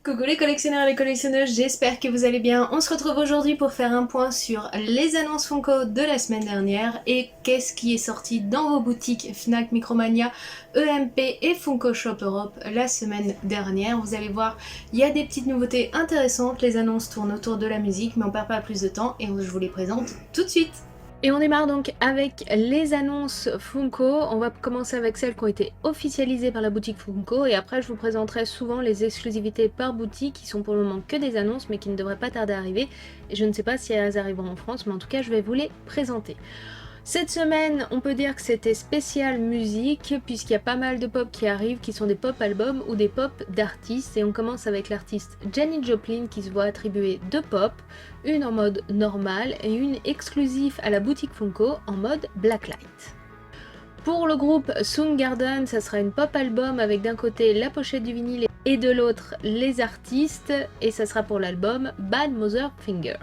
Coucou les collectionneurs et les collectionneuses, j'espère que vous allez bien. On se retrouve aujourd'hui pour faire un point sur les annonces Funko de la semaine dernière et qu'est-ce qui est sorti dans vos boutiques Fnac, Micromania, EMP et Funko Shop Europe la semaine dernière. Vous allez voir, il y a des petites nouveautés intéressantes, les annonces tournent autour de la musique mais on perd pas plus de temps et je vous les présente tout de suite. Et on démarre donc avec les annonces Funko. On va commencer avec celles qui ont été officialisées par la boutique Funko et après je vous présenterai souvent les exclusivités par boutique qui sont pour le moment que des annonces mais qui ne devraient pas tarder à arriver. Et je ne sais pas si elles arriveront en France mais en tout cas je vais vous les présenter. Cette semaine, on peut dire que c'était spécial musique, puisqu'il y a pas mal de pop qui arrivent, qui sont des pop albums ou des pop d'artistes. Et on commence avec l'artiste Janis Joplin qui se voit attribuer deux pop, une en mode normal et une exclusive à la boutique Funko en mode Blacklight. Pour le groupe Soundgarden, ça sera une pop album avec d'un côté la pochette du vinyle et de l'autre les artistes, et ça sera pour l'album Bad Mother Finger.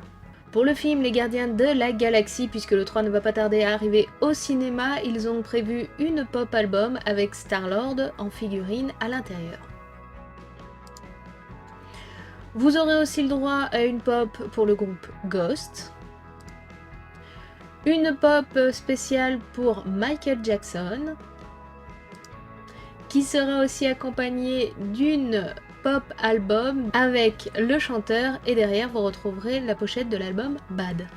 Pour le film Les Gardiens de la Galaxie, puisque le 3 ne va pas tarder à arriver au cinéma, ils ont prévu une pop album avec Star-Lord en figurine à l'intérieur. Vous aurez aussi le droit à une pop pour le groupe Ghost, une pop spéciale pour Michael Jackson, qui sera aussi accompagnée d'une pop album avec le chanteur et derrière vous retrouverez la pochette de l'album Bad.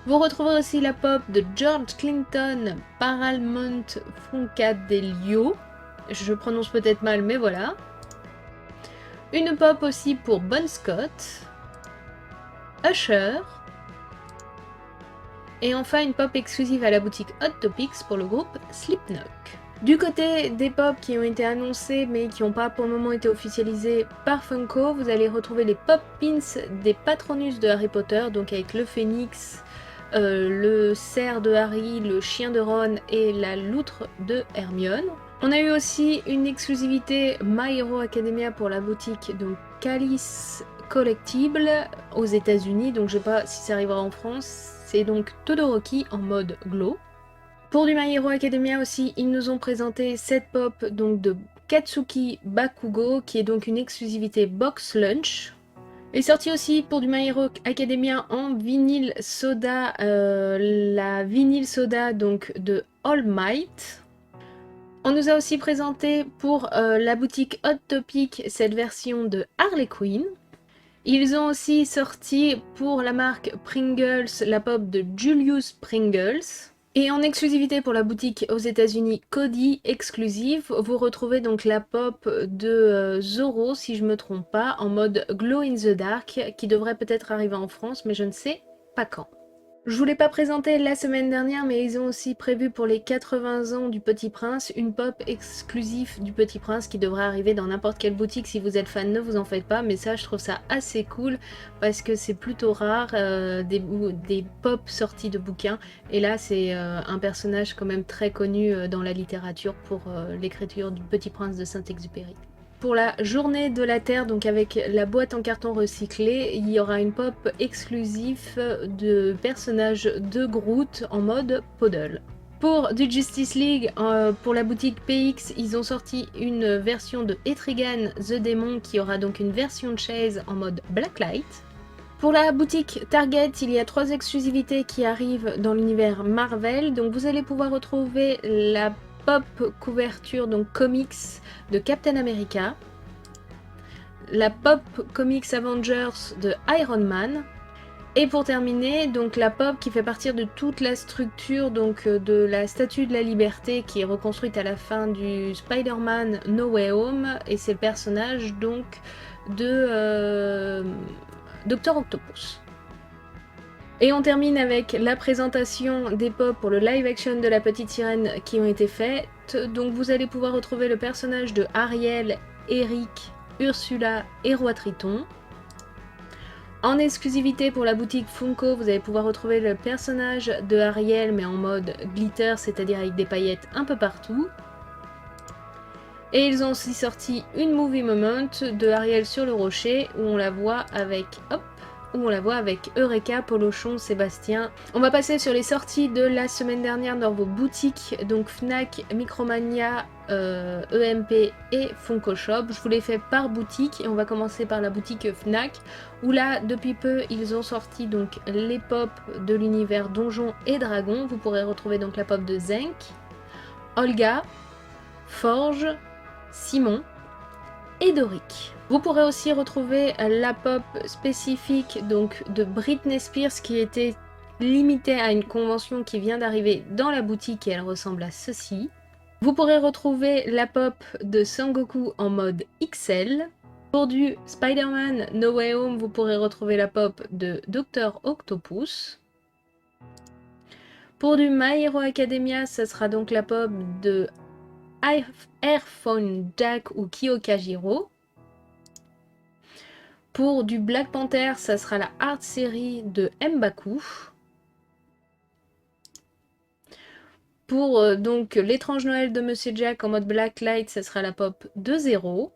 Vous retrouverez aussi la pop de George Clinton Paramount Funkadelic, je prononce peut-être mal mais voilà. Une pop aussi pour Bon Scott, Usher, et enfin une pop exclusive à la boutique Hot Topics pour le groupe Slipknot. Du côté des pop qui ont été annoncés mais qui n'ont pas pour le moment été officialisés par Funko, vous allez retrouver les pop pins des Patronus de Harry Potter, donc avec le phénix, le cerf de Harry, le chien de Ron et la loutre de Hermione. On a eu aussi une exclusivité My Hero Academia pour la boutique donc Calice Collectible aux États-Unis, donc je sais pas si ça arrivera en France. C'est donc Todoroki en mode glow. Pour du My Hero Academia aussi, ils nous ont présenté cette pop donc de Katsuki Bakugo, qui est donc une exclusivité Box Lunch. Est sorti aussi pour du My Hero Academia en vinyle soda, la vinyle soda donc de All Might. On nous a aussi présenté pour la boutique Hot Topic cette version de Harley Quinn. Ils ont aussi sorti pour la marque Pringles la pop de Julius Pringles. Et en exclusivité pour la boutique aux États-Unis Cody Exclusive, vous retrouvez donc la pop de Zoro, si je me trompe pas, en mode Glow in the Dark, qui devrait peut-être arriver en France, mais je ne sais pas quand. Je vous l'ai pas présenté la semaine dernière, mais ils ont aussi prévu pour les 80 ans du Petit Prince une pop exclusive du Petit Prince qui devrait arriver dans n'importe quelle boutique. Si vous êtes fan, ne vous en faites pas, mais ça je trouve ça assez cool parce que c'est plutôt rare des pop sorties de bouquins, et là c'est un personnage quand même très connu dans la littérature pour l'écriture du Petit Prince de Saint-Exupéry. Pour la journée de la Terre, donc avec la boîte en carton recyclé, il y aura une pop exclusive de personnages de Groot en mode Poodle. Pour du Justice League, pour la boutique PX, ils ont sorti une version de Etrigan the Demon qui aura donc une version de chaise en mode Blacklight. Pour la boutique Target, il y a 3 exclusivités qui arrivent dans l'univers Marvel, donc vous allez pouvoir retrouver la pop couverture donc comics de Captain America, la pop comics Avengers de Iron Man, et pour terminer donc la pop qui fait partir de toute la structure donc de la Statue de la Liberté qui est reconstruite à la fin du Spider-Man No Way Home, et c'est le personnage donc de Dr Octopus. Et on termine avec la présentation des pop pour le live action de la petite sirène qui ont été faites. Donc vous allez pouvoir retrouver le personnage de Ariel, Eric, Ursula et Roi Triton. En exclusivité pour la boutique Funko, vous allez pouvoir retrouver le personnage de Ariel mais en mode glitter, c'est-à-dire avec des paillettes un peu partout. Et ils ont aussi sorti une movie moment de Ariel sur le rocher où on la voit avec Eureka, Polochon, Sébastien. On va passer sur les sorties de la semaine dernière dans vos boutiques, donc Fnac, Micromania, EMP et Funko Shop. Je vous les fais par boutique et on va commencer par la boutique Fnac où là depuis peu ils ont sorti donc les pop de l'univers Donjons et Dragons. Vous pourrez retrouver donc la pop de Zenk, Olga, Forge, Simon et Doric. Vous pourrez aussi retrouver la pop spécifique donc de Britney Spears qui était limitée à une convention qui vient d'arriver dans la boutique et elle ressemble à ceci. Vous pourrez retrouver la pop de Sangoku en mode XL. Pour du Spider-Man No Way Home, vous pourrez retrouver la pop de Dr Octopus. Pour du My Hero Academia, ce sera donc la pop de Airphone Jack ou Kyokajiro. Pour du Black Panther, ça sera la Art Série de M'Baku. Pour donc l'étrange Noël de Monsieur Jack en mode Blacklight, ça sera la pop de Zero.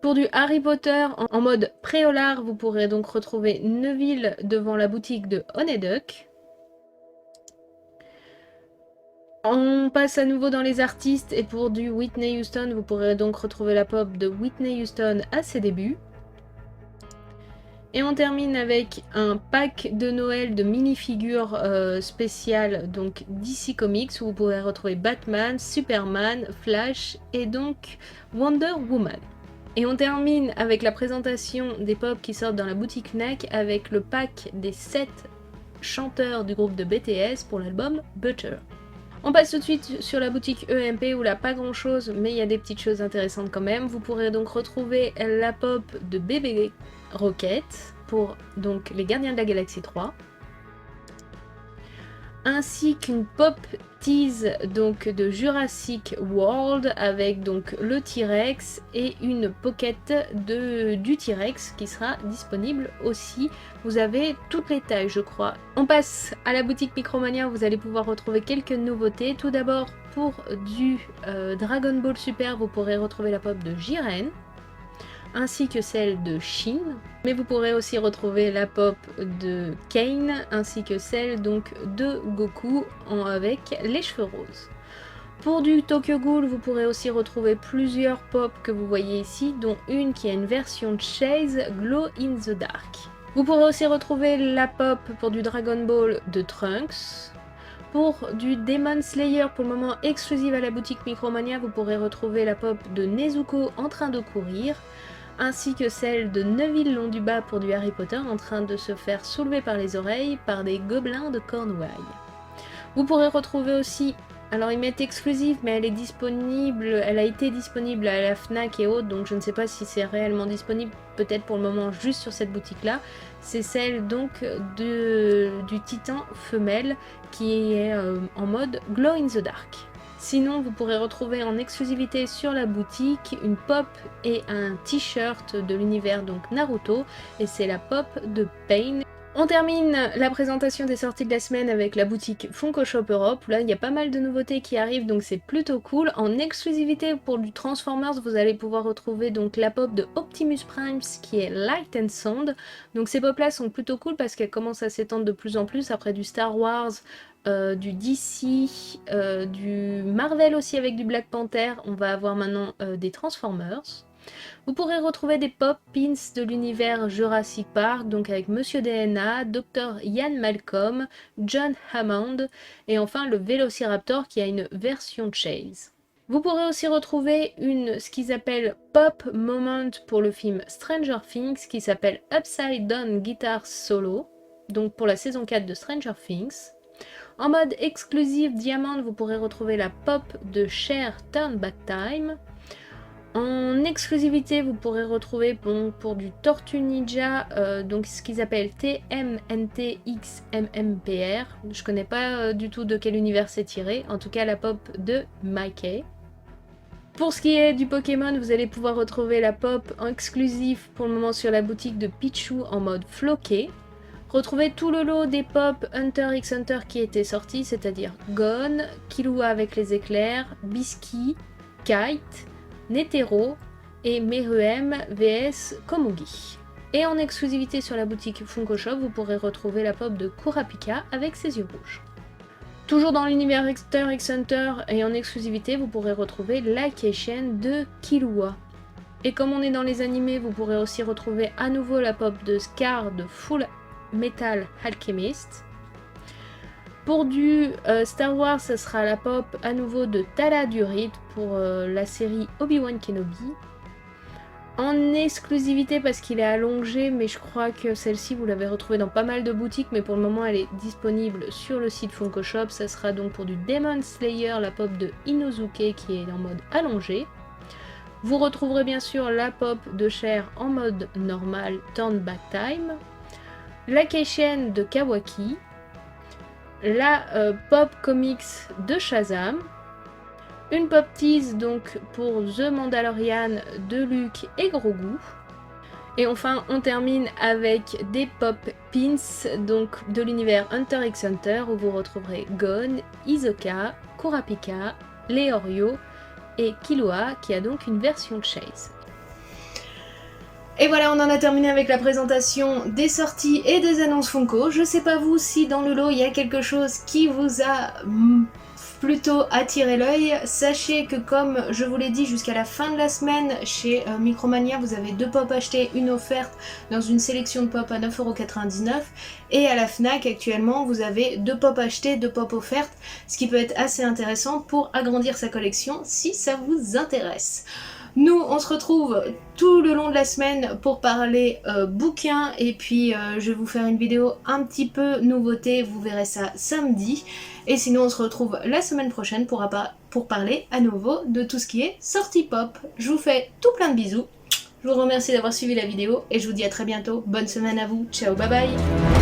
Pour du Harry Potter en mode Préolard, vous pourrez donc retrouver Neville devant la boutique de Honeyduck. On passe à nouveau dans les artistes et pour du Whitney Houston, vous pourrez donc retrouver la pop de Whitney Houston à ses débuts. Et on termine avec un pack de Noël de mini-figures spéciales donc DC Comics où vous pourrez retrouver Batman, Superman, Flash et donc Wonder Woman. Et on termine avec la présentation des pop qui sortent dans la boutique Fnac avec le pack des 7 chanteurs du groupe de BTS pour l'album Butter. On passe tout de suite sur la boutique EMP où là pas grand chose mais il y a des petites choses intéressantes quand même. Vous pourrez donc retrouver la pop de Bébé Rocket pour donc les Gardiens de la Galaxie 3. Ainsi qu'une pop tease donc de Jurassic World avec donc le T-Rex et une pocket du T-Rex qui sera disponible aussi. Vous avez toutes les tailles je crois. On passe à la boutique Micromania où vous allez pouvoir retrouver quelques nouveautés. Tout d'abord pour du Dragon Ball Super vous pourrez retrouver la pop de Jiren ainsi que celle de Shin, mais vous pourrez aussi retrouver la pop de Kane ainsi que celle donc de Goku avec les cheveux roses. Pour du Tokyo Ghoul, vous pourrez aussi retrouver plusieurs pop que vous voyez ici, dont une qui a une version de Chase Glow in the Dark. Vous pourrez aussi retrouver la pop pour du Dragon Ball de Trunks. Pour du Demon Slayer, pour le moment exclusive à la boutique Micromania, vous pourrez retrouver la pop de Nezuko en train de courir, ainsi que celle de Neville Londubat pour du Harry Potter en train de se faire soulever par les oreilles par des gobelins de Cornouailles. Vous pourrez retrouver aussi, alors ils mettent exclusive mais elle est disponible, elle a été disponible à la Fnac et autres donc je ne sais pas si c'est réellement disponible, peut-être pour le moment juste sur cette boutique là. C'est celle donc du Titan femelle qui est en mode Glow in the Dark. Sinon, vous pourrez retrouver en exclusivité sur la boutique une pop et un t-shirt de l'univers donc Naruto et c'est la pop de Pain. On termine la présentation des sorties de la semaine avec la boutique Funko Shop Europe. Là, il y a pas mal de nouveautés qui arrivent donc c'est plutôt cool. En exclusivité pour du Transformers, vous allez pouvoir retrouver donc la pop de Optimus Prime qui est Light and Sound. Donc ces pop là sont plutôt cool parce qu'elles commencent à s'étendre de plus en plus après du Star Wars, du DC, du Marvel aussi avec du Black Panther, on va avoir maintenant des Transformers. Vous pourrez retrouver des pop pins de l'univers Jurassic Park, donc avec Monsieur DNA, Dr Ian Malcolm, John Hammond et enfin le Vélociraptor qui a une version Chase. Vous pourrez aussi retrouver ce qu'ils appellent Pop Moment pour le film Stranger Things qui s'appelle Upside Down Guitar Solo, donc pour la saison 4 de Stranger Things. En mode exclusif Diamond, vous pourrez retrouver la pop de Cher Turn Back Time. En exclusivité, vous pourrez retrouver pour du Tortue Ninja, donc ce qu'ils appellent TMNTXMMPR. Je connais pas du tout de quel univers c'est tiré, en tout cas la pop de Mikey. Pour ce qui est du Pokémon, vous allez pouvoir retrouver la pop en exclusif pour le moment sur la boutique de Pichu en mode floqué. Retrouvez tout le lot des pop Hunter x Hunter qui étaient sortis, c'est-à-dire Gon, Killua avec les éclairs, Bisky, Kite, Netero et Meruem vs Komugi. Et en exclusivité sur la boutique Funko Shop, vous pourrez retrouver la pop de Kurapika avec ses yeux rouges. Toujours dans l'univers Hunter x Hunter et en exclusivité, vous pourrez retrouver la Keishen de Killua. Et comme on est dans les animés, vous pourrez aussi retrouver à nouveau la pop de Scar de Full Metal Alchemist. Pour du Star Wars, ça sera la pop à nouveau de Tala Durid pour la série Obi-Wan Kenobi. En exclusivité parce qu'il est allongé, mais je crois que celle-ci vous l'avez retrouvée dans pas mal de boutiques, mais pour le moment elle est disponible sur le site Funko Shop. Ça sera donc pour du Demon Slayer, la pop de Inosuke qui est en mode allongé. Vous retrouverez bien sûr la pop de Cher en mode normal, Turn Back Time, la Keishen de Kawaki, la pop comics de Shazam, une pop tease donc pour The Mandalorian de Luke et Grogu. Et enfin on termine avec des pop pins donc de l'univers Hunter x Hunter où vous retrouverez Gon, Hisoka, Kurapika, Leorio et Killua qui a donc une version de Chase. Et voilà, on en a terminé avec la présentation des sorties et des annonces Funko. Je sais pas vous si dans le lot il y a quelque chose qui vous a plutôt attiré l'œil. Sachez que comme je vous l'ai dit jusqu'à la fin de la semaine chez Micromania, vous avez 2 pop achetés, une offerte dans une sélection de pop à 9,99 € et à la FNAC actuellement vous avez 2 pop achetés, 2 pop offertes, ce qui peut être assez intéressant pour agrandir sa collection si ça vous intéresse. Nous, on se retrouve tout le long de la semaine pour parler bouquins et puis je vais vous faire une vidéo un petit peu nouveauté, vous verrez ça samedi. Et sinon, on se retrouve la semaine prochaine pour parler à nouveau de tout ce qui est sortie pop. Je vous fais tout plein de bisous, je vous remercie d'avoir suivi la vidéo et je vous dis à très bientôt. Bonne semaine à vous, ciao, bye bye.